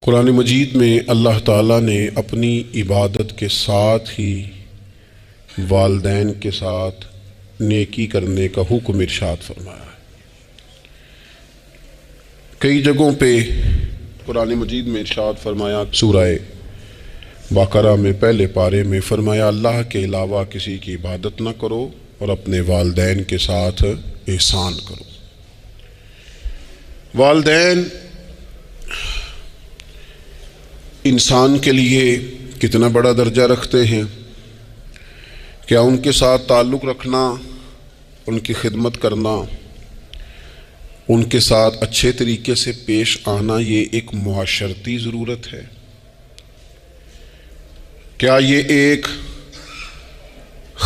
قرآن مجید میں اللہ تعالیٰ نے اپنی عبادت کے ساتھ ہی والدین کے ساتھ نیکی کرنے کا حکم ارشاد فرمایا ہے۔ کئی جگہوں پہ قرآن مجید میں ارشاد فرمایا، سورہ بقرہ میں پہلے پارے میں فرمایا اللہ کے علاوہ کسی کی عبادت نہ کرو اور اپنے والدین کے ساتھ احسان کرو۔ والدین انسان کے لیے کتنا بڑا درجہ رکھتے ہیں، کیا ان کے ساتھ تعلق رکھنا، ان کی خدمت کرنا، ان کے ساتھ اچھے طریقے سے پیش آنا یہ ایک معاشرتی ضرورت ہے؟ کیا یہ ایک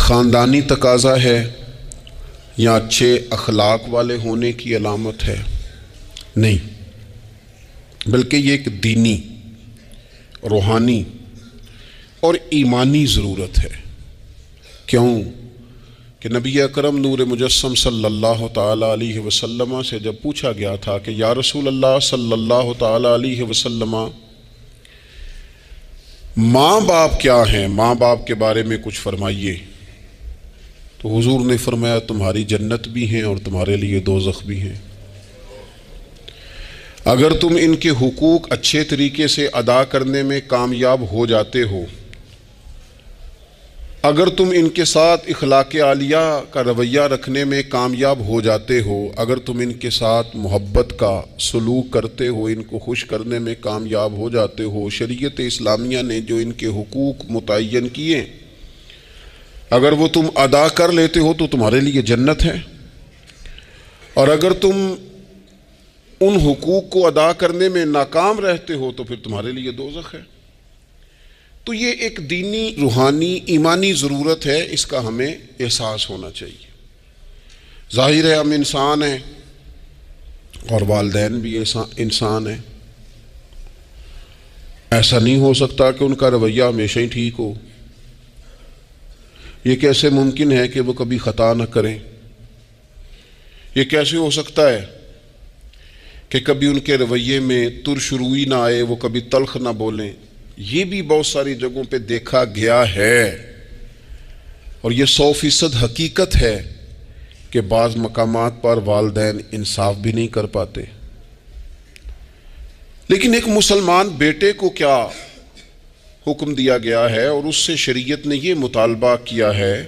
خاندانی تقاضا ہے یا اچھے اخلاق والے ہونے کی علامت ہے؟ نہیں، بلکہ یہ ایک دینی، روحانی اور ایمانی ضرورت ہے۔ کیوں کہ نبی اکرم نور مجسم صلی اللہ تعالیٰ علیہ وسلم سے جب پوچھا گیا تھا کہ یا رسول اللہ صلی اللہ تعالیٰ علیہ وسلم ماں باپ کیا ہیں، ماں باپ کے بارے میں کچھ فرمائیے، تو حضور نے فرمایا تمہاری جنت بھی ہیں اور تمہارے لیے دوزخ بھی ہیں۔ اگر تم ان کے حقوق اچھے طریقے سے ادا کرنے میں کامیاب ہو جاتے ہو، اگر تم ان کے ساتھ اخلاق عالیہ کا رویہ رکھنے میں کامیاب ہو جاتے ہو، اگر تم ان کے ساتھ محبت کا سلوک کرتے ہو، ان کو خوش کرنے میں کامیاب ہو جاتے ہو، شریعت اسلامیہ نے جو ان کے حقوق متعین کیے اگر وہ تم ادا کر لیتے ہو تو تمہارے لیے جنت ہے، اور اگر تم ان حقوق کو ادا کرنے میں ناکام رہتے ہو تو پھر تمہارے لیے دوزخ ہے۔ تو یہ ایک دینی، روحانی، ایمانی ضرورت ہے، اس کا ہمیں احساس ہونا چاہیے۔ ظاہر ہے ہم انسان ہیں اور والدین بھی انسان ہیں، ایسا نہیں ہو سکتا کہ ان کا رویہ ہمیشہ ہی ٹھیک ہو۔ یہ کیسے ممکن ہے کہ وہ کبھی خطا نہ کریں؟ یہ کیسے ہو سکتا ہے کہ کبھی ان کے رویے میں ترش روئی نہ آئے، وہ کبھی تلخ نہ بولیں؟ یہ بھی بہت ساری جگہوں پہ دیکھا گیا ہے، اور یہ 100% حقیقت ہے کہ بعض مقامات پر والدین انصاف بھی نہیں کر پاتے۔ لیکن ایک مسلمان بیٹے کو کیا حکم دیا گیا ہے، اور اس سے شریعت نے یہ مطالبہ کیا ہے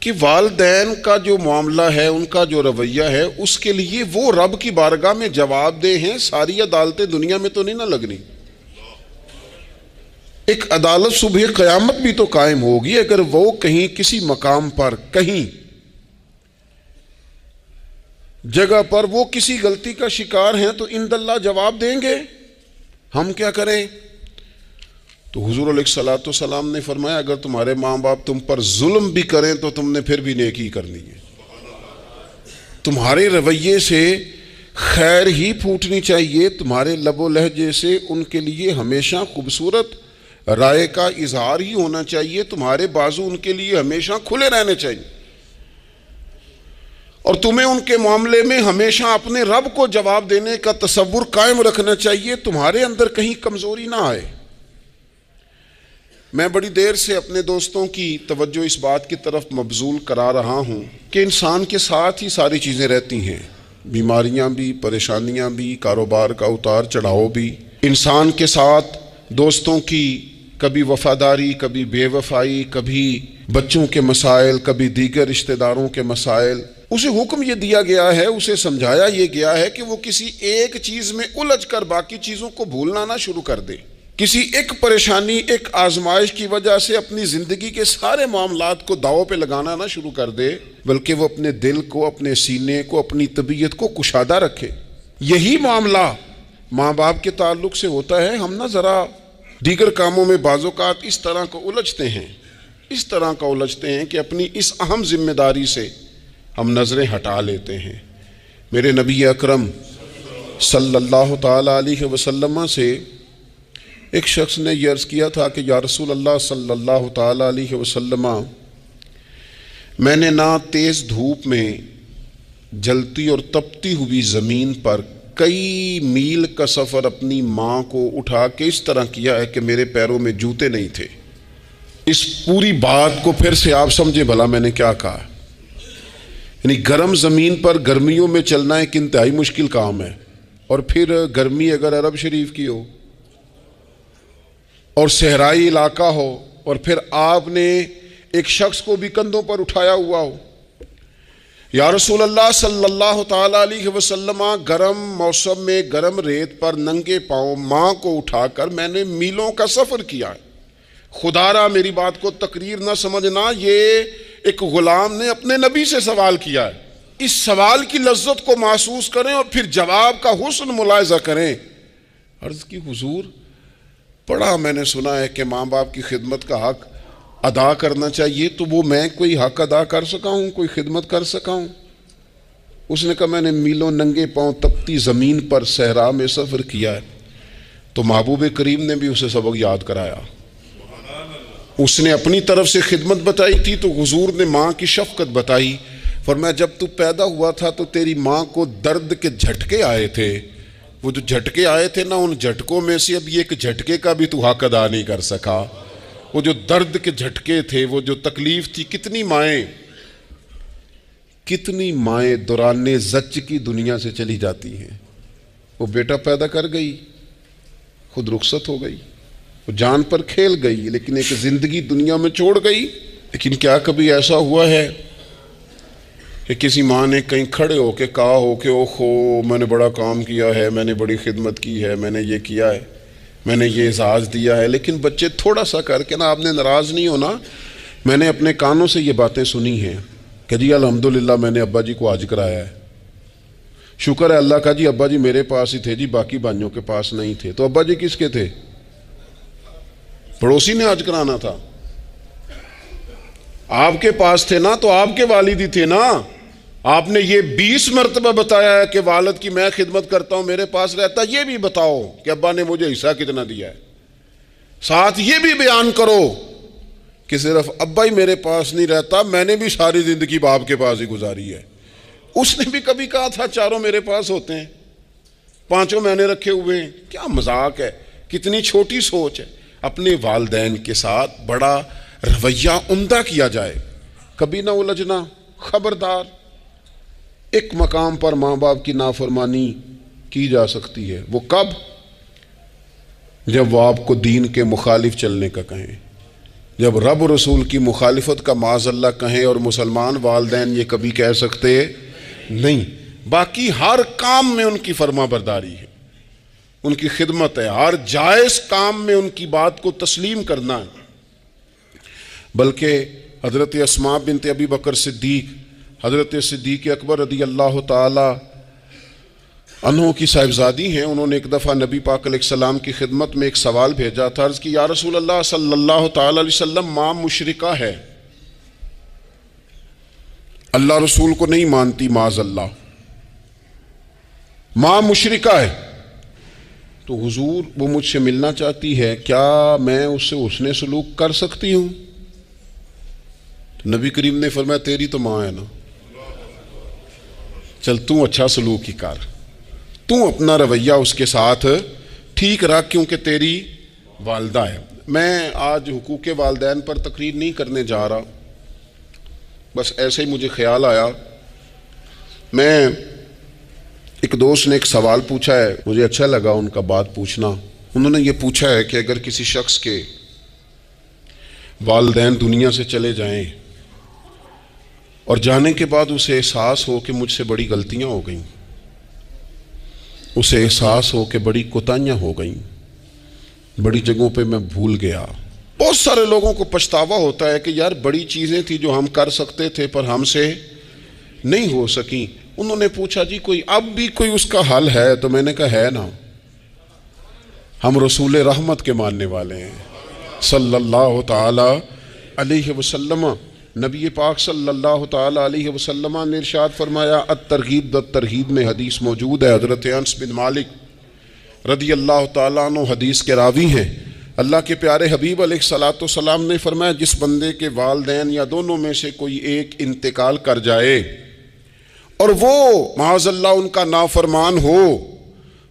کہ والدین کا جو معاملہ ہے، ان کا جو رویہ ہے، اس کے لیے وہ رب کی بارگاہ میں جواب دہ ہیں۔ ساری عدالتیں دنیا میں تو نہیں نہ لگنی، ایک عدالت صبح قیامت بھی تو قائم ہوگی۔ اگر وہ کہیں کسی مقام پر، کہیں جگہ پر وہ کسی غلطی کا شکار ہیں تو عند اللہ جواب دیں گے۔ ہم کیا کریں؟ تو حضور علیہ الصلوۃ والسلام نے فرمایا اگر تمہارے ماں باپ تم پر ظلم بھی کریں تو تم نے پھر بھی نیکی کرنی ہے۔ تمہارے رویے سے خیر ہی پھوٹنی چاہیے، تمہارے لب و لہجے سے ان کے لیے ہمیشہ خوبصورت رائے کا اظہار ہی ہونا چاہیے، تمہارے بازو ان کے لیے ہمیشہ کھلے رہنے چاہیے، اور تمہیں ان کے معاملے میں ہمیشہ اپنے رب کو جواب دینے کا تصور قائم رکھنا چاہیے، تمہارے اندر کہیں کمزوری نہ آئے۔ میں بڑی دیر سے اپنے دوستوں کی توجہ اس بات کی طرف مبذول کرا رہا ہوں کہ انسان کے ساتھ ہی ساری چیزیں رہتی ہیں، بیماریاں بھی، پریشانیاں بھی، کاروبار کا اتار چڑھاؤ بھی۔ انسان کے ساتھ دوستوں کی کبھی وفاداری، کبھی بے وفائی، کبھی بچوں کے مسائل، کبھی دیگر رشتہ داروں کے مسائل۔ اسے حکم یہ دیا گیا ہے، اسے سمجھایا یہ گیا ہے کہ وہ کسی ایک چیز میں الجھ کر باقی چیزوں کو بھولنا نہ شروع کر دے، کسی ایک پریشانی، ایک آزمائش کی وجہ سے اپنی زندگی کے سارے معاملات کو داؤ پہ لگانا نہ شروع کر دے، بلکہ وہ اپنے دل کو، اپنے سینے کو، اپنی طبیعت کو کشادہ رکھے۔ یہی معاملہ ماں باپ کے تعلق سے ہوتا ہے۔ ہم نہ ذرا دیگر کاموں میں بعض اوقات اس طرح کو الجھتے ہیں کہ اپنی اس اہم ذمہ داری سے ہم نظریں ہٹا لیتے ہیں۔ میرے نبی اکرم صلی اللہ تعالیٰ علیہ وسلم سے ایک شخص نے یہ عرض کیا تھا کہ یا رسول اللہ صلی اللہ تعالیٰ علیہ وسلم، میں نے نہ تیز دھوپ میں جلتی اور تپتی ہوئی زمین پر کئی میل کا سفر اپنی ماں کو اٹھا کے اس طرح کیا ہے کہ میرے پیروں میں جوتے نہیں تھے۔ اس پوری بات کو پھر سے آپ سمجھے بھلا میں نے کیا کہا۔ یعنی گرم زمین پر گرمیوں میں چلنا ایک انتہائی مشکل کام ہے، اور پھر گرمی اگر عرب شریف کی ہو اور صحرائی علاقہ ہو، اور پھر آپ نے ایک شخص کو بھی کندھوں پر اٹھایا ہوا ہو۔ یا رسول اللہ صلی اللہ تعالی علیہ وسلم، گرم موسم میں گرم ریت پر ننگے پاؤں ماں کو اٹھا کر میں نے میلوں کا سفر کیا ہے۔ خدا را میری بات کو تقریر نہ سمجھنا، یہ ایک غلام نے اپنے نبی سے سوال کیا ہے۔ اس سوال کی لذت کو محسوس کریں اور پھر جواب کا حسن ملاحظہ کریں۔ عرض کی حضور، بڑا میں نے سنا ہے کہ ماں باپ کی خدمت کا حق ادا کرنا چاہیے، تو وہ میں کوئی حق ادا کر سکا ہوں، کوئی خدمت کر سکا ہوں؟ اس نے کہا میں نے میلوں ننگے پاؤں تپتی زمین پر صحرا میں سفر کیا ہے۔ تو محبوب کریم نے بھی اسے سبق یاد کرایا۔ اس نے اپنی طرف سے خدمت بتائی تھی تو حضور نے ماں کی شفقت بتائی۔ فرمایا جب تو پیدا ہوا تھا تو تیری ماں کو درد کے جھٹکے آئے تھے، وہ جو جھٹکے آئے تھے نا، ان جھٹکوں میں سے اب یہ ایک جھٹکے کا بھی تو حق ادا نہیں کر سکا۔ وہ جو درد کے جھٹکے تھے، وہ جو تکلیف تھی، کتنی مائیں دوران زچ کی دنیا سے چلی جاتی ہیں۔ وہ بیٹا پیدا کر گئی، خود رخصت ہو گئی، وہ جان پر کھیل گئی، لیکن ایک زندگی دنیا میں چھوڑ گئی۔ لیکن کیا کبھی ایسا ہوا ہے کہ کسی ماں نے کہیں کھڑے ہو کے کہا ہو کہ اوہو میں نے بڑا کام کیا ہے، میں نے بڑی خدمت کی ہے، میں نے یہ کیا ہے، میں نے یہ اعزاز دیا ہے؟ لیکن بچے تھوڑا سا کر کے نا، آپ نے ناراض نہیں ہونا، میں نے اپنے کانوں سے یہ باتیں سنی ہیں کہ جی الحمدللہ میں نے ابا جی کو حج کرایا ہے، شکر ہے اللہ کا، جی ابا جی میرے پاس ہی تھے، جی باقی بھائیوں کے پاس نہیں تھے۔ تو ابا جی کس کے تھے؟ پڑوسی نے حج کرانا تھا، آپ کے پاس تھے نا، تو آپ کے والد ہی تھے نا۔ آپ نے یہ 20 مرتبہ بتایا ہے کہ والد کی میں خدمت کرتا ہوں، میرے پاس رہتا، یہ بھی بتاؤ کہ ابا نے مجھے حصہ کتنا دیا ہے۔ ساتھ یہ بھی بیان کرو کہ صرف ابا ہی میرے پاس نہیں رہتا، میں نے بھی ساری زندگی باپ کے پاس ہی گزاری ہے۔ اس نے بھی کبھی کہا تھا چاروں میرے پاس ہوتے ہیں، پانچوں میں نے رکھے ہوئے ہیں۔ کیا مذاق ہے، کتنی چھوٹی سوچ ہے۔ اپنے والدین کے ساتھ بڑا رویہ عمدہ کیا جائے، کبھی نہ الجھنا۔ خبردار، ایک مقام پر ماں باپ کی نافرمانی کی جا سکتی ہے، وہ کب؟ جب وہ آپ کو دین کے مخالف چلنے کا کہیں، جب رب رسول کی مخالفت کا معاذ اللہ کہیں، اور مسلمان والدین یہ کبھی کہہ سکتے نہیں۔ باقی ہر کام میں ان کی فرما برداری ہے، ان کی خدمت ہے، ہر جائز کام میں ان کی بات کو تسلیم کرنا ہے۔ بلکہ حضرت اسماء بنت ابی بکر صدیق، حضرت صدیق اکبر رضی اللہ تعالی عنہ کی صاحبزادی ہیں، انہوں نے ایک دفعہ نبی پاک علیہ السلام کی خدمت میں ایک سوال بھیجا تھا۔ عرض کی یا رسول اللہ صلی اللہ تعالی علیہ وسلم، ماں مشرکہ ہے، اللہ رسول کو نہیں مانتی، معاذ اللہ، ماں مشرکہ ہے، تو حضور وہ مجھ سے ملنا چاہتی ہے، کیا میں اس سے حسن سلوک کر سکتی ہوں؟ نبی کریم نے فرمایا تیری تو ماں ہے نا، چل تو اچھا سلوک ہی کر، تو اپنا رویہ اس کے ساتھ ٹھیک رکھ، کیونکہ تیری والدہ ہے۔ میں آج حقوق والدین پر تقریر نہیں کرنے جا رہا، بس ایسے ہی مجھے خیال آیا۔ میں ایک دوست نے ایک سوال پوچھا ہے، مجھے اچھا لگا ان کا بات پوچھنا۔ انہوں نے یہ پوچھا ہے کہ اگر کسی شخص کے والدین دنیا سے چلے جائیں اور جانے کے بعد اسے احساس ہو کہ مجھ سے بڑی غلطیاں ہو گئیں، اسے احساس ہو کہ بڑی کوتاہیاں ہو گئیں، بڑی جگہوں پہ میں بھول گیا۔ بہت سارے لوگوں کو پچھتاوا ہوتا ہے کہ یار بڑی چیزیں تھیں جو ہم کر سکتے تھے پر ہم سے نہیں ہو سکیں۔ انہوں نے پوچھا جی کوئی اب بھی کوئی اس کا حل ہے؟ تو میں نے کہا ہے نا، ہم رسول رحمت کے ماننے والے ہیں صلی اللہ تعالی علیہ وسلم۔ نبی پاک صلی اللہ تعالی علیہ وسلم نے ارشاد فرمایا، الترغیب والترہیب میں حدیث موجود ہے، حضرت انس بن مالک رضی اللہ تعالیٰ عنہ حدیث کے راوی ہیں۔ اللہ کے پیارے حبیب علیہ الصلوۃ والسلام نے فرمایا، جس بندے کے والدین یا دونوں میں سے کوئی ایک انتقال کر جائے اور وہ معاذ اللہ ان کا نافرمان ہو،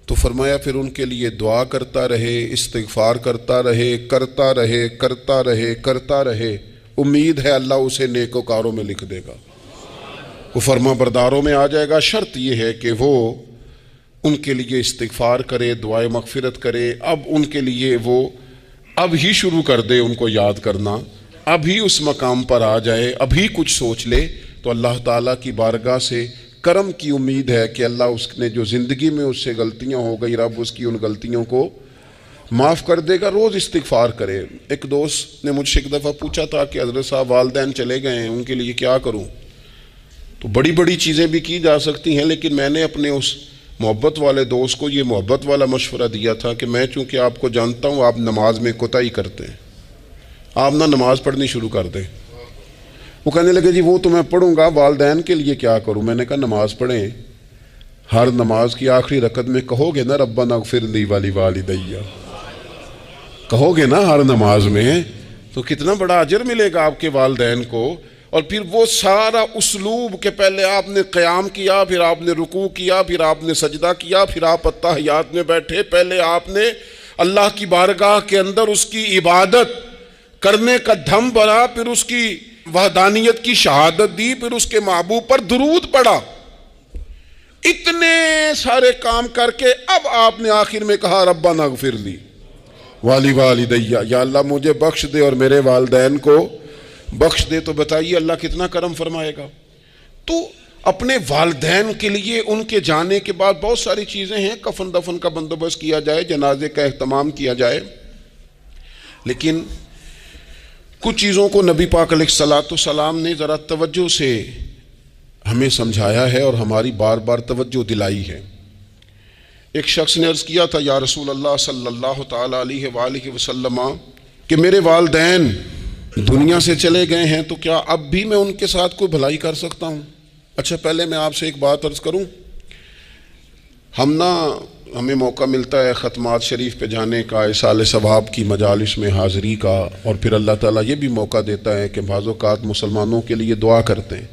تو فرمایا پھر ان کے لیے دعا کرتا رہے، استغفار کرتا رہے، کرتا رہے کرتا رہے کرتا رہے، امید ہے اللہ اسے نیکوکاروں میں لکھ دے گا، وہ فرما برداروں میں آ جائے گا۔ شرط یہ ہے کہ وہ ان کے لیے استغفار کرے، دعائے مغفرت کرے۔ اب ان کے لیے وہ اب ہی شروع کر دے ان کو یاد کرنا، اب ہی اس مقام پر آ جائے، اب ہی کچھ سوچ لے، تو اللہ تعالیٰ کی بارگاہ سے کرم کی امید ہے کہ اللہ اس نے جو زندگی میں اس سے غلطیاں ہو گئی، رب اس کی ان غلطیوں کو معاف کر دے گا۔ روز استغفار کرے۔ ایک دوست نے مجھ سے ایک دفعہ پوچھا تھا کہ حضرت صاحب والدین چلے گئے ہیں، ان کے لیے کیا کروں؟ تو بڑی بڑی چیزیں بھی کی جا سکتی ہیں، لیکن میں نے اپنے اس محبت والے دوست کو یہ محبت والا مشورہ دیا تھا کہ میں چونکہ آپ کو جانتا ہوں آپ نماز میں کوتاہی کرتے ہیں، آپ نہ نماز پڑھنی شروع کر دیں۔ وہ کہنے لگے جی وہ تو میں پڑھوں گا، والدین کے لیے کیا کروں؟ میں نے کہا نماز پڑھیں، ہر نماز کی آخری رکعت میں کہو گے نا ربنا اغفر لی ولوالدیّ، کہو گے نا ہر نماز میں، تو کتنا بڑا اجر ملے گا آپ کے والدین کو۔ اور پھر وہ سارا اسلوب کہ پہلے آپ نے قیام کیا، پھر آپ نے رکوع کیا، پھر آپ نے سجدہ کیا، پھر آپ اتحیات میں بیٹھے، پہلے آپ نے اللہ کی بارگاہ کے اندر اس کی عبادت کرنے کا دھم بھرا، پھر اس کی وحدانیت کی شہادت دی، پھر اس کے محبوب پر درود پڑھا۔ اتنے سارے کام کر کے اب آپ نے آخر میں کہا ربنا اغفر لی ولوالدیّ، یا اللہ مجھے بخش دے اور میرے والدین کو بخش دے۔ تو بتائیے اللہ کتنا کرم فرمائے گا۔ تو اپنے والدین کے لیے ان کے جانے کے بعد بہت ساری چیزیں ہیں، کفن دفن کا بندوبست کیا جائے، جنازے کا اہتمام کیا جائے، لیکن کچھ چیزوں کو نبی پاک علیہ الصلوۃ والسلام نے ذرا توجہ سے ہمیں سمجھایا ہے اور ہماری بار بار توجہ دلائی ہے۔ ایک شخص نے عرض کیا تھا یا رسول اللہ صلی اللہ تعالیٰ علیہ وآلہ وسلم کہ میرے والدین دنیا سے چلے گئے ہیں تو کیا اب بھی میں ان کے ساتھ کوئی بھلائی کر سکتا ہوں؟ اچھا پہلے میں آپ سے ایک بات عرض کروں، ہمیں موقع ملتا ہے ختمات شریف پہ جانے کا، اصال ثواب کی مجالس میں حاضری کا، اور پھر اللہ تعالیٰ یہ بھی موقع دیتا ہے کہ بعض اوقات مسلمانوں کے لیے دعا کرتے ہیں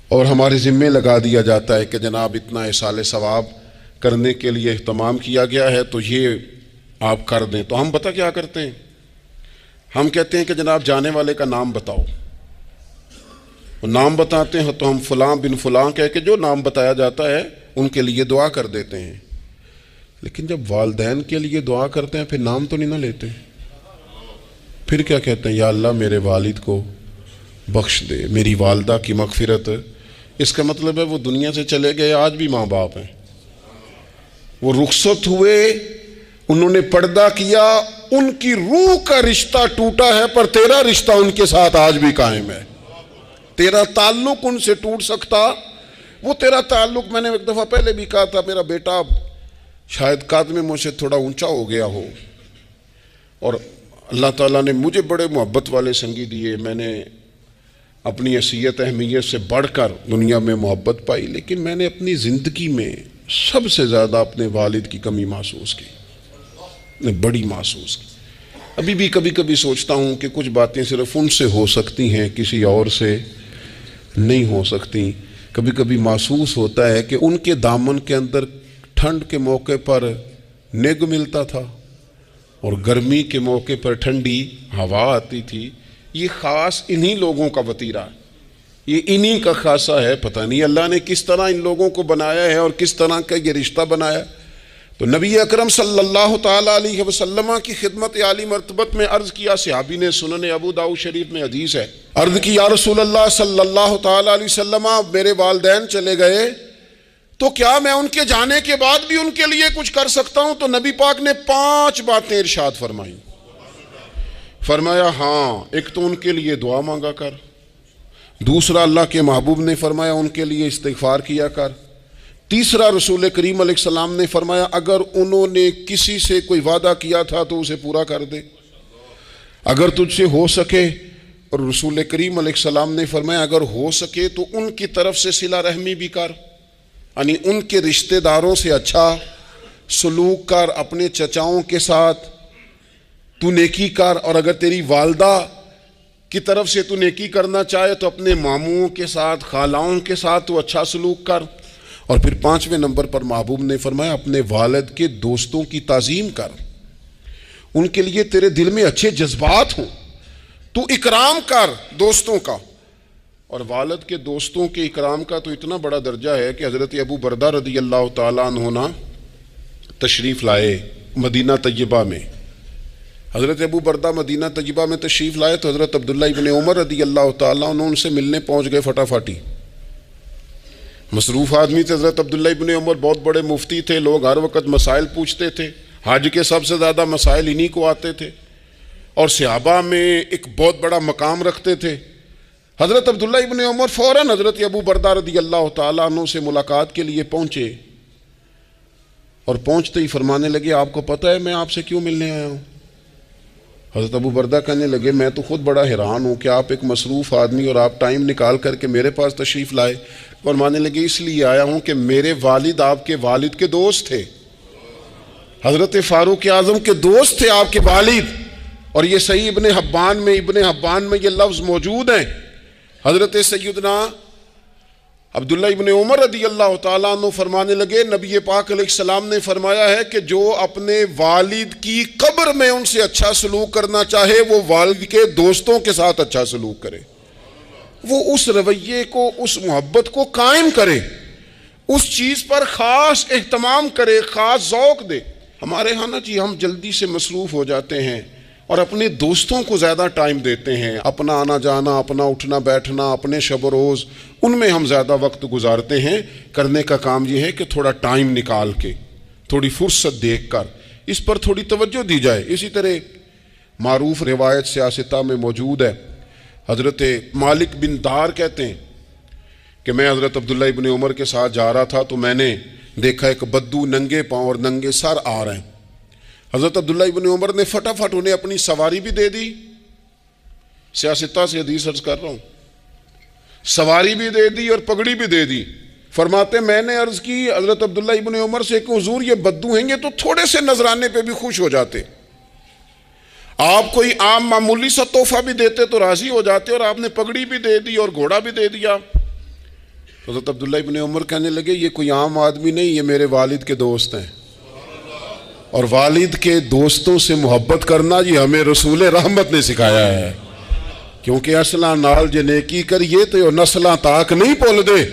اور ہمارے ذمے لگا دیا جاتا ہے کہ جناب اتنا اصال ثواب کرنے کے لیے اہتمام کیا گیا ہے تو یہ آپ کر دیں۔ تو ہم پتہ کیا کرتے ہیں، ہم کہتے ہیں کہ جناب جانے والے کا نام بتاؤ، نام بتاتے ہیں تو ہم فلاں بن فلاں کہہ کے جو نام بتایا جاتا ہے ان کے لیے دعا کر دیتے ہیں، لیکن جب والدین کے لیے دعا کرتے ہیں پھر نام تو نہیں نہ لیتے، پھر کیا کہتے ہیں یا اللہ میرے والد کو بخش دے، میری والدہ کی مغفرت۔ اس کا مطلب ہے وہ دنیا سے چلے گئے، آج بھی ماں باپ ہیں، وہ رخصت ہوئے، انہوں نے پردہ کیا، ان کی روح کا رشتہ ٹوٹا ہے پر تیرا رشتہ ان کے ساتھ آج بھی قائم ہے، تیرا تعلق ان سے ٹوٹ سکتا، وہ تیرا تعلق، میں نے ایک دفعہ پہلے بھی کہا تھا، میرا بیٹا شاید قد میں مجھ سے تھوڑا اونچا ہو گیا ہو اور اللہ تعالیٰ نے مجھے بڑے محبت والے سنگی دیے، میں نے اپنی حیثیت اہمیت سے بڑھ کر دنیا میں محبت پائی، لیکن میں نے اپنی زندگی میں سب سے زیادہ اپنے والد کی کمی محسوس کی، میں بڑی محسوس کی۔ ابھی بھی کبھی کبھی سوچتا ہوں کہ کچھ باتیں صرف ان سے ہو سکتی ہیں، کسی اور سے نہیں ہو سکتی۔ کبھی کبھی محسوس ہوتا ہے کہ ان کے دامن کے اندر ٹھنڈ کے موقع پر نگ ملتا تھا اور گرمی کے موقع پر ٹھنڈی ہوا آتی تھی۔ یہ خاص انہی لوگوں کا وطیرہ ہے، یہ انہی کا خاصہ ہے، پتہ نہیں اللہ نے کس طرح ان لوگوں کو بنایا ہے اور کس طرح کا یہ رشتہ بنایا۔ تو نبی اکرم صلی اللہ تعالیٰ علیہ وسلم کی خدمت عالی مرتبت میں عرض کیا، صحابی نے سنن ابو داؤد شریف میں حدیث ہے، عرض کی یا رسول اللہ صلی اللہ تعالیٰ علیہ وسلم میرے والدین چلے گئے تو کیا میں ان کے جانے کے بعد بھی ان کے لیے کچھ کر سکتا ہوں؟ تو نبی پاک نے 5 باتیں ارشاد فرمائیں۔ فرمایا ہاں، ایک تو ان کے لیے دعا مانگا کر، دوسرا اللہ کے محبوب نے فرمایا ان کے لیے استغفار کیا کر، تیسرا رسول کریم علیہ السلام نے فرمایا اگر انہوں نے کسی سے کوئی وعدہ کیا تھا تو اسے پورا کر دے، اگر تجھ سے ہو سکے، اور رسول کریم علیہ السلام نے فرمایا اگر ہو سکے تو ان کی طرف سے صلہ رحمی بھی کر، یعنی ان کے رشتہ داروں سے اچھا سلوک کر، اپنے چچاؤں کے ساتھ تو نیکی کر، اور اگر تیری والدہ کی طرف سے تو نیکی کرنا چاہے تو اپنے ماموں کے ساتھ، خالاؤں کے ساتھ تو اچھا سلوک کر، اور پھر 5ویں نمبر پر محبوب نے فرمایا اپنے والد کے دوستوں کی تعظیم کر، ان کے لیے تیرے دل میں اچھے جذبات ہوں، تو اکرام کر دوستوں کا۔ اور والد کے دوستوں کے اکرام کا تو اتنا بڑا درجہ ہے کہ حضرت ابو بردہ رضی اللہ تعالیٰ عنہ تشریف لائے مدینہ طیبہ میں۔ حضرت ابو بردہ مدینہ طیبہ میں تشریف لائے تو حضرت عبداللہ ابن عمر رضی اللہ تعالیٰ عنہ ان سے ملنے پہنچ گئے فٹافٹی۔ مصروف آدمی تھے حضرت عبداللہ ابن عمر، بہت بڑے مفتی تھے، لوگ ہر وقت مسائل پوچھتے تھے، حج کے سب سے زیادہ مسائل انہی کو آتے تھے، اور صحابہ میں ایک بہت بڑا مقام رکھتے تھے۔ حضرت عبداللہ ابن عمر فوراً حضرت ابو بردہ رضی اللہ تعالیٰ عنہ سے ملاقات کے لیے پہنچے، اور پہنچتے ہی فرمانے لگے آپ کو پتہ ہے میں آپ سے کیوں ملنے آیا ہوں؟ حضرت ابو بردہ کہنے لگے میں تو خود بڑا حیران ہوں کہ آپ ایک مصروف آدمی اور آپ ٹائم نکال کر کے میرے پاس تشریف لائے۔ فرمانے لگے اس لیے آیا ہوں کہ میرے والد آپ کے والد کے دوست تھے، حضرت فاروق اعظم کے دوست تھے آپ کے والد، اور یہ صحیح ابن حبان میں یہ لفظ موجود ہیں۔ حضرت سیدنا عبداللہ ابن عمر رضی اللہ تعالیٰ عنہ فرمانے لگے نبی پاک علیہ السلام نے فرمایا ہے کہ جو اپنے والد کی قبر میں ان سے اچھا سلوک کرنا چاہے وہ والد کے دوستوں کے ساتھ اچھا سلوک کرے، وہ اس رویے کو، اس محبت کو قائم کرے، اس چیز پر خاص اہتمام کرے، خاص ذوق دے۔ ہمارے ہاں نا جی ہم جلدی سے مصروف ہو جاتے ہیں اور اپنے دوستوں کو زیادہ ٹائم دیتے ہیں، اپنا آنا جانا، اپنا اٹھنا بیٹھنا، اپنے شب و روز ان میں ہم زیادہ وقت گزارتے ہیں۔ کرنے کا کام یہ ہے کہ تھوڑا ٹائم نکال کے، تھوڑی فرصت دیکھ کر اس پر تھوڑی توجہ دی جائے۔ اسی طرح معروف روایت سیاستہ میں موجود ہے، حضرت مالک بن دار کہتے ہیں کہ میں حضرت عبداللہ ابن عمر کے ساتھ جا رہا تھا تو میں نے دیکھا ایک بدو ننگے پاؤں اور ننگے سر آ رہے ہیں۔ حضرت عبداللہ ابن عمر نے فٹافٹ انہیں اپنی سواری بھی دے دی، سیاستہ سے حدیث عرض کر رہا ہوں، سواری بھی دے دی اور پگڑی بھی دے دی۔ فرماتے میں نے عرض کی حضرت عبداللہ ابن عمر سے کہ حضور یہ بدو ہیں گے تو تھوڑے سے نذرانے پہ بھی خوش ہو جاتے، آپ کوئی عام معمولی سا تحفہ بھی دیتے تو راضی ہو جاتے، اور آپ نے پگڑی بھی دے دی اور گھوڑا بھی دے دیا۔ حضرت عبداللہ ابن عمر کہنے لگے یہ کوئی عام آدمی نہیں، یہ میرے والد کے دوست ہیں، اور والد کے دوستوں سے محبت کرنا یہ ہمیں رسول رحمت نے سکھایا ہے، کیونکہ اصلاں نال جے نیکی کریے تو نسلاں تاک نہیں بھول دے۔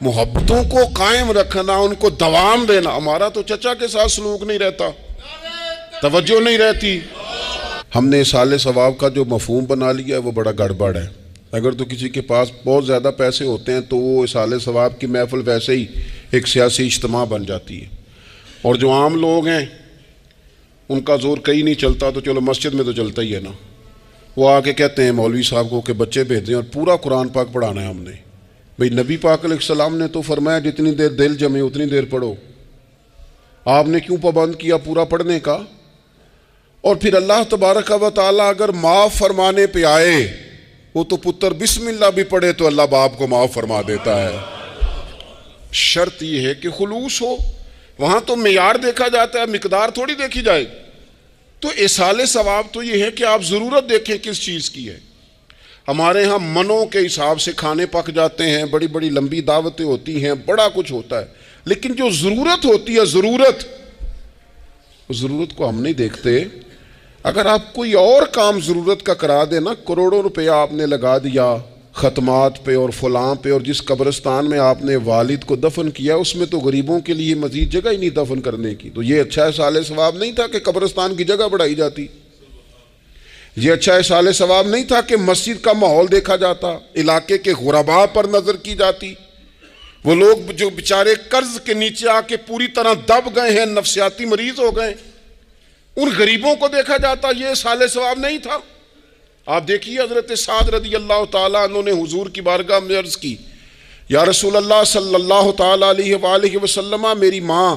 محبتوں کو قائم رکھنا، ان کو دوام دینا۔ ہمارا تو چچا کے ساتھ سلوک نہیں رہتا، توجہ نہیں رہتی۔ ہم نے اصالِ ثواب کا جو مفہوم بنا لیا ہے وہ بڑا گڑبڑ ہے۔ اگر تو کسی کے پاس بہت زیادہ پیسے ہوتے ہیں تو وہ اصالِ ثواب کی محفل ویسے ہی ایک سیاسی اجتماع بن جاتی ہے، اور جو عام لوگ ہیں ان کا زور کہیں نہیں چلتا تو چلو مسجد میں تو چلتا ہی ہے نا، وہ آ کے کہتے ہیں مولوی صاحب کو کہ بچے بھیج دیں اور پورا قرآن پاک پڑھانا ہے ہم نے۔ بھئی نبی پاک علیہ السلام نے تو فرمایا جتنی دیر دل جمے اتنی دیر پڑھو، آپ نے کیوں پابند کیا پورا پڑھنے کا؟ اور پھر اللہ تبارک و تعالیٰ اگر معاف فرمانے پہ آئے، وہ تو پتر بسم اللہ بھی پڑھے تو اللہ باپ کو معاف فرما دیتا ہے۔ شرط یہ ہے کہ خلوص ہو، وہاں تو معیار دیکھا جاتا ہے، مقدار تھوڑی دیکھی جائے۔ تو اصالِ ثواب تو یہ ہے کہ آپ ضرورت دیکھیں کس چیز کی ہے۔ ہمارے ہاں منوں کے حساب سے کھانے پک جاتے ہیں، بڑی بڑی لمبی دعوتیں ہوتی ہیں، بڑا کچھ ہوتا ہے، لیکن جو ضرورت ہوتی ہے، ضرورت کو ہم نہیں دیکھتے۔ اگر آپ کوئی اور کام ضرورت کا کرا دیں نا، کروڑوں روپے آپ نے لگا دیا ختمات پہ اور فلاں پہ، اور جس قبرستان میں آپ نے والد کو دفن کیا اس میں تو غریبوں کے لیے مزید جگہ ہی نہیں دفن کرنے کی، تو یہ اچھا اصالِ ثواب نہیں تھا کہ قبرستان کی جگہ بڑھائی جاتی، یہ اچھا اصالِ ثواب نہیں تھا کہ مسجد کا ماحول دیکھا جاتا، علاقے کے غرباء پر نظر کی جاتی، وہ لوگ جو بیچارے قرض کے نیچے آ کے پوری طرح دب گئے ہیں، نفسیاتی مریض ہو گئے، ان غریبوں کو دیکھا جاتا، یہ اصالِ ثواب نہیں تھا۔ آپ دیکھیے حضرت سعد رضی اللہ تعالیٰ عنہ نے حضور کی بارگاہ میں عرض کی، یا رسول اللہ صلی اللہ تعالیٰ علیہ وآلہ وسلم، میری ماں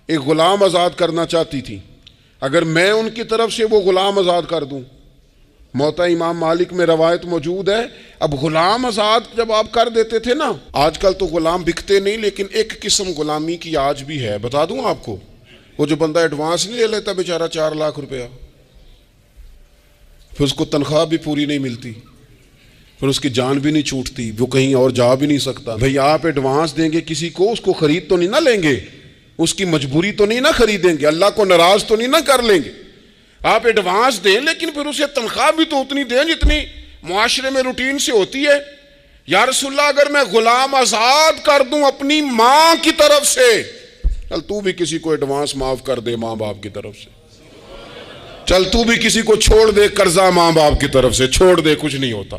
ایک غلام آزاد کرنا چاہتی تھی، اگر میں ان کی طرف سے وہ غلام آزاد کر دوں۔ موطا امام مالک میں روایت موجود ہے، اب غلام آزاد جب آپ کر دیتے تھے نا، آج کل تو غلام بکتے نہیں، لیکن ایک قسم غلامی کی آج بھی ہے، بتا دوں آپ کو، وہ جو بندہ ایڈوانس نہیں لے لیتا بیچارہ 4 لاکھ روپیہ، پھر اس کو تنخواہ بھی پوری نہیں ملتی، پھر اس کی جان بھی نہیں چھوٹتی، وہ کہیں اور جا بھی نہیں سکتا. بھئی آپ ایڈوانس دیں گے کسی کو، اس کو خرید تو نہیں نہ لیں گے، اس کی مجبوری تو نہیں نہ خریدیں گے، اللہ کو ناراض تو نہیں نہ کر لیں گے. آپ ایڈوانس دیں لیکن پھر اسے تنخواہ بھی تو اتنی دیں جتنی معاشرے میں روٹین سے ہوتی ہے. یا رسول اللہ اگر میں غلام آزاد کر دوں اپنی ماں کی طرف سے، چل تو بھی کسی کو ایڈوانس معاف کر دے ماں باپ کی طرف سے، چل تو بھی کسی کو چھوڑ دے قرضہ ماں باپ کی طرف سے چھوڑ دے، کچھ نہیں ہوتا.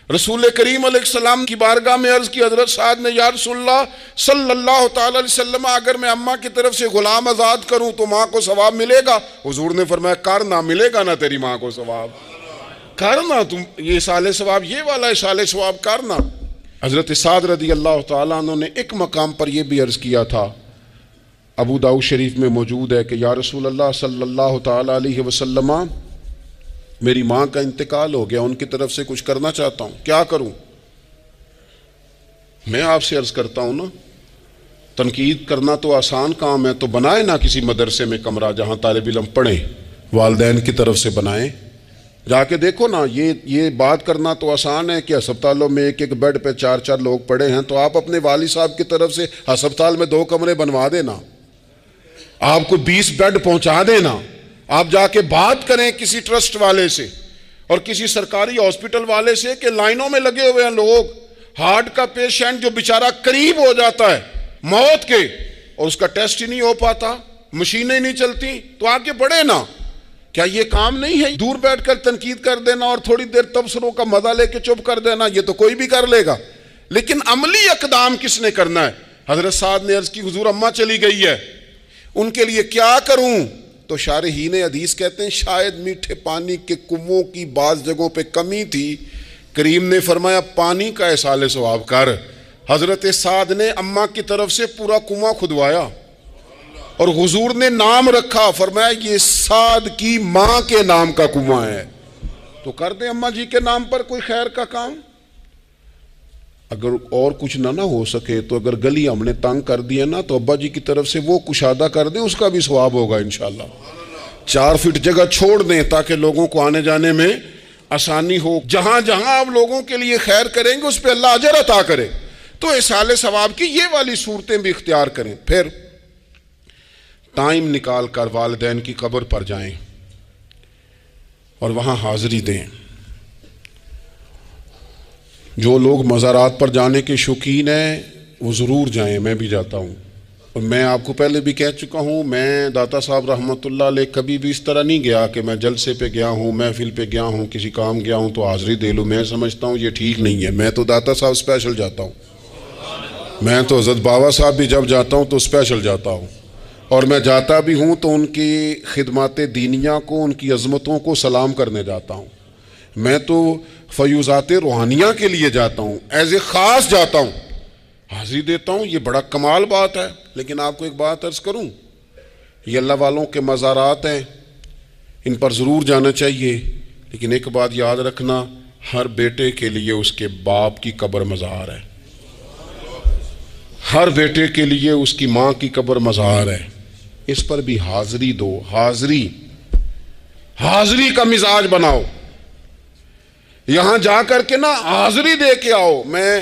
رسول کریم علیہ السلام کی بارگاہ میں عرض کی حضرت سعد نے، یا رسول اللہ صلی اللہ تعالی علیہ وسلم اگر میں اماں کی طرف سے غلام آزاد کروں تو ماں کو ثواب ملے گا؟ حضور نے فرمایا کرنا، ملے گا نا تیری ماں کو ثواب، کرنا تم یہ اصال ثواب، یہ والا اصال ثواب کرنا. حضرت سعد رضی اللہ تعالیٰ عنہ نے ایک مقام پر یہ بھی عرض کیا تھا، ابو داؤد شریف میں موجود ہے کہ یا رسول اللہ صلی اللہ تعالیٰ علیہ وسلم میری ماں کا انتقال ہو گیا، ان کی طرف سے کچھ کرنا چاہتا ہوں، کیا کروں؟ میں آپ سے عرض کرتا ہوں نا، تنقید کرنا تو آسان کام ہے، تو بنائے نا کسی مدرسے میں کمرہ جہاں طالب علم پڑھیں، والدین کی طرف سے بنائیں، جا کے دیکھو نا. یہ بات کرنا تو آسان ہے کہ ہسپتالوں میں ایک ایک بیڈ پہ 4 لوگ پڑے ہیں، تو آپ اپنے والد صاحب کی طرف سے ہسپتال میں 2 کمرے بنوا دینا، آپ کو 20 بیڈ پہنچا دینا. آپ جا کے بات کریں کسی ٹرسٹ والے سے اور کسی سرکاری ہاسپٹل والے سے کہ لائنوں میں لگے ہوئے ہیں لوگ، ہارٹ کا پیشنٹ جو بیچارہ قریب ہو جاتا ہے موت کے اور اس کا ٹیسٹ ہی نہیں ہو پاتا، مشینیں نہیں چلتی، تو آگے بڑھے نا. کیا یہ کام نہیں ہے دور بیٹھ کر تنقید کر دینا اور تھوڑی دیر تبصروں کا مزہ لے کے چپ کر دینا؟ یہ تو کوئی بھی کر لے گا، لیکن عملی اقدام کس نے کرنا ہے؟ حضرت سعد نے عرض کی حضور اماں چلی گئی ہے، ان کے لیے کیا کروں؟ تو شارحین حدیث کہتے ہیں شاید میٹھے پانی کے کنووں کی بعض جگہوں پہ کمی تھی، کریم نے فرمایا پانی کا اصال ثواب کر. حضرت سعد نے اماں کی طرف سے پورا کنواں کھدوایا اور حضور نے نام رکھا، فرمایا یہ سعد کی ماں کے نام کا کنواں ہے، تو کر دیں اماں جی کے نام پر کوئی خیر کا کام. اگر اور کچھ نہ ہو سکے تو اگر گلی ہم نے تنگ کر دی ہے نا تو ابا جی کی طرف سے وہ کشادہ کر دیں، اس کا بھی ثواب ہوگا انشاءاللہ. 4 فٹ جگہ چھوڑ دیں تاکہ لوگوں کو آنے جانے میں آسانی ہو. جہاں جہاں آپ لوگوں کے لیے خیر کریں گے اس پہ اللہ اجر عطا کرے. تو اصال ثواب کی یہ والی صورتیں بھی اختیار کریں. پھر ٹائم نکال کر والدین کی قبر پر جائیں اور وہاں حاضری دیں. جو لوگ مزارات پر جانے کے شوقین ہیں وہ ضرور جائیں، میں بھی جاتا ہوں. اور میں آپ کو پہلے بھی کہہ چکا ہوں، میں داتا صاحب رحمۃ اللہ علیہ کبھی بھی اس طرح نہیں گیا کہ میں جلسے پہ گیا ہوں، محفل پہ گیا ہوں، کسی کام گیا ہوں تو حاضری دے لوں. میں سمجھتا ہوں یہ ٹھیک نہیں ہے. میں تو داتا صاحب اسپیشل جاتا ہوں. میں تو حضرت بابا صاحب بھی جب جاتا ہوں تو اسپیشل جاتا ہوں، اور میں جاتا بھی ہوں تو ان کی خدمات دینیہ کو، ان کی عظمتوں کو سلام کرنے جاتا ہوں. میں تو فیوزات روحانیہ کے لیے جاتا ہوں، ایز اے خاص جاتا ہوں، حاضری دیتا ہوں. یہ بڑا کمال بات ہے. لیکن آپ کو ایک بات عرض کروں، یہ اللہ والوں کے مزارات ہیں، ان پر ضرور جانا چاہیے. لیکن ایک بات یاد رکھنا، ہر بیٹے کے لیے اس کے باپ کی قبر مزار ہے، ہر بیٹے کے لیے اس کی ماں کی قبر مزار ہے. اس پر بھی حاضری دو. حاضری کا مزاج بناؤ. یہاں جا کر کے نا حاضری دے کے آؤ. میں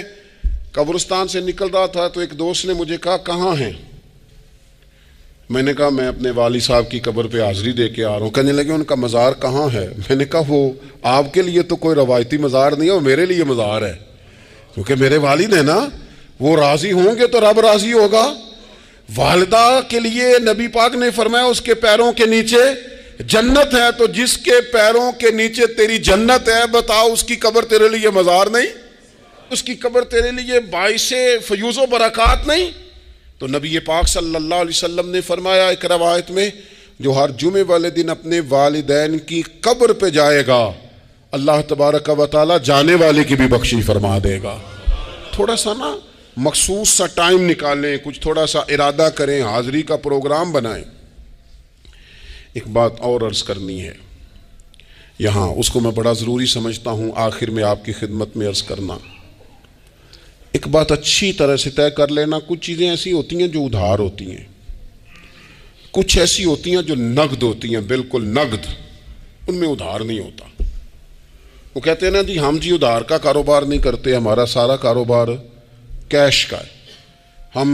قبرستان سے نکل رہا تھا تو ایک دوست نے مجھے کہا کہاں ہیں؟ میں نے کہا میں اپنے والد صاحب کی قبر پہ حاضری دے کے آ رہا ہوں. کہنے لگے ان کا مزار کہاں ہے؟ میں نے کہا وہ آپ کے لیے تو کوئی روایتی مزار نہیں ہے، وہ میرے لیے مزار ہے، کیونکہ میرے والد ہیں نا، وہ راضی ہوں گے تو رب راضی ہوگا. والدہ کے لیے نبی پاک نے فرمایا اس کے پیروں کے نیچے جنت ہے، تو جس کے پیروں کے نیچے تیری جنت ہے بتاؤ اس کی قبر تیرے لیے مزار نہیں؟ اس کی قبر تیرے لیے باعث فیوز و برکات نہیں؟ تو نبی پاک صلی اللہ علیہ وسلم نے فرمایا ایک روایت میں، جو ہر جمعے والے دن اپنے والدین کی قبر پہ جائے گا اللہ تبارک و تعالی جانے والے کی بھی بخشش فرما دے گا. تھوڑا سا نا مخصوص سا ٹائم نکالیں، کچھ تھوڑا سا ارادہ کریں، حاضری کا پروگرام بنائیں. ایک بات اور عرض کرنی ہے یہاں، اس کو میں بڑا ضروری سمجھتا ہوں آخر میں آپ کی خدمت میں عرض کرنا. ایک بات اچھی طرح سے طے کر لینا، کچھ چیزیں ایسی ہوتی ہیں جو ادھار ہوتی ہیں، کچھ ایسی ہوتی ہیں جو نقد ہوتی ہیں، بالکل نقد، ان میں ادھار نہیں ہوتا. وہ کہتے ہیں نا جی ہم جی ادھار کا کاروبار نہیں کرتے، ہمارا سارا کاروبار کیش کا ہے، ہم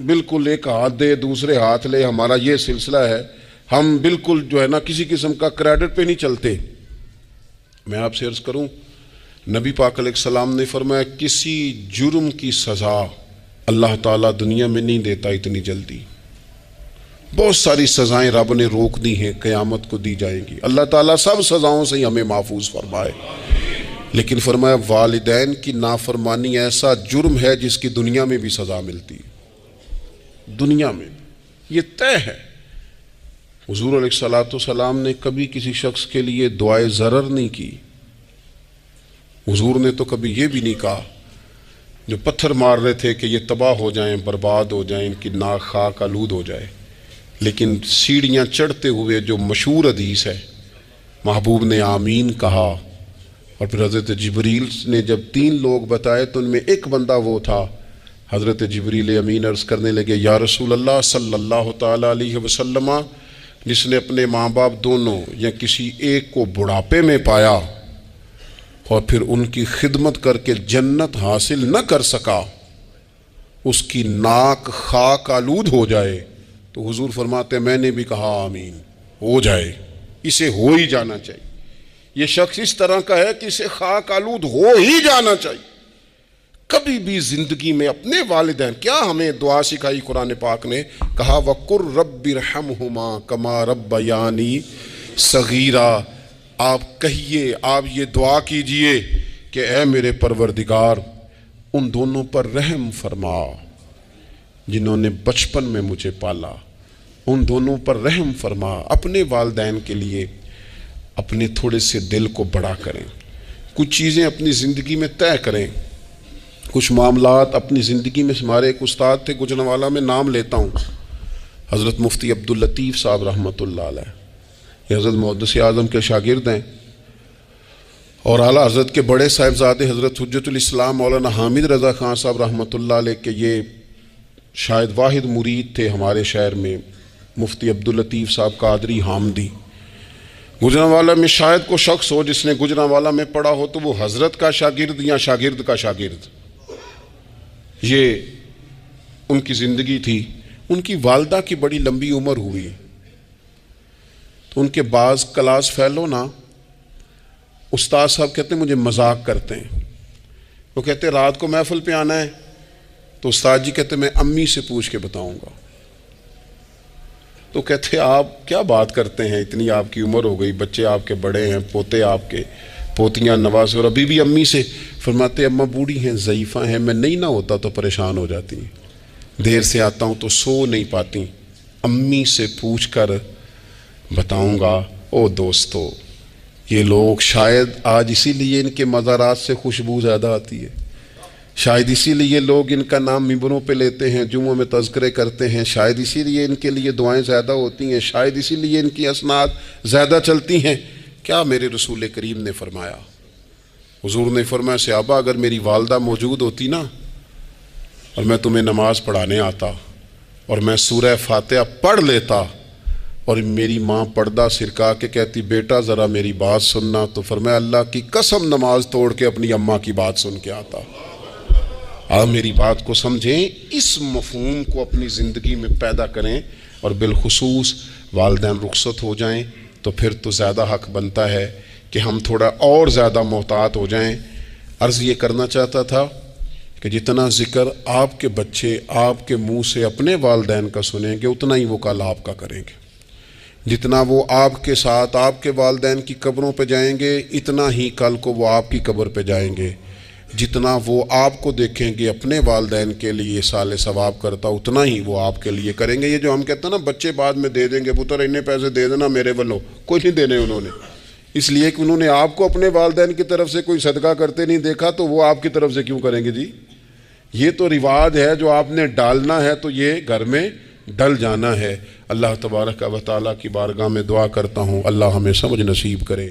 بالکل ایک ہاتھ دے دوسرے ہاتھ لے، ہمارا یہ سلسلہ ہے، ہم بالکل جو ہے نا کسی قسم کا کریڈٹ پہ نہیں چلتے۔ میں آپ سے عرض کروں، نبی پاک علیہ السلام نے فرمایا کسی جرم کی سزا اللہ تعالیٰ دنیا میں نہیں دیتا اتنی جلدی، بہت ساری سزائیں رب نے روک دی ہیں، قیامت کو دی جائیں گی۔ اللہ تعالیٰ سب سزاؤں سے ہمیں محفوظ فرمائے، لیکن فرمایا والدین کی نافرمانی ایسا جرم ہے جس کی دنیا میں بھی سزا ملتی ہے، دنیا میں یہ طے ہے۔ حضور علیہ الصلوۃ والسلام نے کبھی کسی شخص کے لیے دعائے ضرر نہیں کی۔ حضور نے تو کبھی یہ بھی نہیں کہا، جو پتھر مار رہے تھے کہ یہ تباہ ہو جائیں، برباد ہو جائیں، ان کی ناک خاک آلود ہو جائے، لیکن سیڑھیاں چڑھتے ہوئے جو مشہور حدیث ہے، محبوب نے آمین کہا، اور پھر حضرت جبریل نے جب 3 لوگ بتائے تو ان میں ایک بندہ وہ تھا، حضرت جبریل امین عرض کرنے لگے یا رسول اللہ صلی اللہ تعالی علیہ وسلم، جس نے اپنے ماں باپ دونوں یا کسی ایک کو بڑھاپے میں پایا اور پھر ان کی خدمت کر کے جنت حاصل نہ کر سکا، اس کی ناک خاک آلود ہو جائے، تو حضور فرماتے ہیں میں نے بھی کہا آمین، ہو جائے، اسے ہو ہی جانا چاہیے۔ یہ شخص اس طرح کا ہے کہ اسے خاک آلود ہو ہی جانا چاہیے۔ کبھی بھی زندگی میں اپنے والدین، کیا ہمیں دعا سکھائی قرآن پاک نے، کہا وَقُرْ رَبِّ ارْحَمْهُمَا كَمَا رَبَّيَانِي صَغِيرًا، آپ کہیے، آپ یہ دعا کیجئے کہ اے میرے پروردگار ان دونوں پر رحم فرما جنہوں نے بچپن میں مجھے پالا، ان دونوں پر رحم فرما۔ اپنے والدین کے لیے اپنے تھوڑے سے دل کو بڑا کریں، کچھ چیزیں اپنی زندگی میں طے کریں، کچھ معاملات اپنی زندگی میں۔ ہمارے ایک استاد تھے گجرانوالہ میں، نام لیتا ہوں، حضرت مفتی عبداللطیف صاحب رحمۃ اللہ علیہ، یہ حضرت محدث اعظم کے شاگرد ہیں، اور اعلیٰ حضرت کے بڑے صاحبزادے حضرت حجت الاسلام مولانا حامد رضا خان صاحب رحمۃ اللہ علیہ کے یہ شاید واحد مرید تھے ہمارے شہر میں، مفتی عبداللطیف صاحب قادری حامدی۔ گجرانوالہ میں شاید کوئی شخص ہو جس نے گجرانوالہ میں پڑھا ہو تو وہ حضرت کا شاگرد یا شاگرد کا شاگرد، یہ ان کی زندگی تھی۔ ان کی والدہ کی بڑی لمبی عمر ہوئی تو ان کے بعض کلاس فیلو نا استاد صاحب کہتے ہیں مجھے مذاق کرتے ہیں، وہ کہتے ہیں رات کو محفل پہ آنا ہے تو استاد جی کہتے ہیں میں امی سے پوچھ کے بتاؤں گا، تو کہتے ہیں آپ کیا بات کرتے ہیں، اتنی آپ کی عمر ہو گئی، بچے آپ کے بڑے ہیں، پوتے آپ کے، پوتیاں نوازے، اور ابھی بھی امی سے۔ فرماتے اماں بوڑھی ہیں، ضعیفہ ہیں، میں نہیں نہ ہوتا تو پریشان ہو جاتی ہیں، دیر سے آتا ہوں تو سو نہیں پاتی، امی سے پوچھ کر بتاؤں گا۔ او دوستو، یہ لوگ شاید آج اسی لیے ان کے مزارات سے خوشبو زیادہ آتی ہے، شاید اسی لیے لوگ ان کا نام ممبروں پہ لیتے ہیں، جمعوں میں تذکرے کرتے ہیں، شاید اسی لیے ان کے لیے دعائیں زیادہ ہوتی ہیں، شاید اسی لیے ان کی اسناد زیادہ چلتی ہیں۔ کیا میرے رسول کریم نے فرمایا، حضور نے فرمایا صحابہ اگر میری والدہ موجود ہوتی نا اور میں تمہیں نماز پڑھانے آتا اور میں سورہ فاتحہ پڑھ لیتا اور میری ماں پردہ سرکا کے کہتی بیٹا ذرا میری بات سننا، تو فرمایا اللہ کی قسم نماز توڑ کے اپنی اماں کی بات سن کے آتا۔ آپ میری بات کو سمجھیں، اس مفہوم کو اپنی زندگی میں پیدا کریں، اور بالخصوص والدین رخصت ہو جائیں تو پھر تو زیادہ حق بنتا ہے کہ ہم تھوڑا اور زیادہ محتاط ہو جائیں۔ عرض یہ کرنا چاہتا تھا کہ جتنا ذکر آپ کے بچے آپ کے منہ سے اپنے والدین کا سنیں گے اتنا ہی وہ کل آپ کا کریں گے، جتنا وہ آپ کے ساتھ آپ کے والدین کی قبروں پہ جائیں گے اتنا ہی کل کو وہ آپ کی قبر پہ جائیں گے، جتنا وہ آپ کو دیکھیں گے اپنے والدین کے لیے سال ثواب کرتا اتنا ہی وہ آپ کے لیے کریں گے۔ یہ جو ہم کہتے ہیں نا بچے بعد میں دے دیں گے، پتر اتنے پیسے دے دینا میرے والوں، کوئی نہیں دینے انہوں نے، اس لیے کہ انہوں نے آپ کو اپنے والدین کی طرف سے کوئی صدقہ کرتے نہیں دیکھا تو وہ آپ کی طرف سے کیوں کریں گے جی؟ یہ تو رواج ہے جو آپ نے ڈالنا ہے تو یہ گھر میں ڈل جانا ہے۔ اللہ تبارک و تعالیٰ کی بارگاہ میں دعا کرتا ہوں اللہ ہمیں سمجھ نصیب کرے۔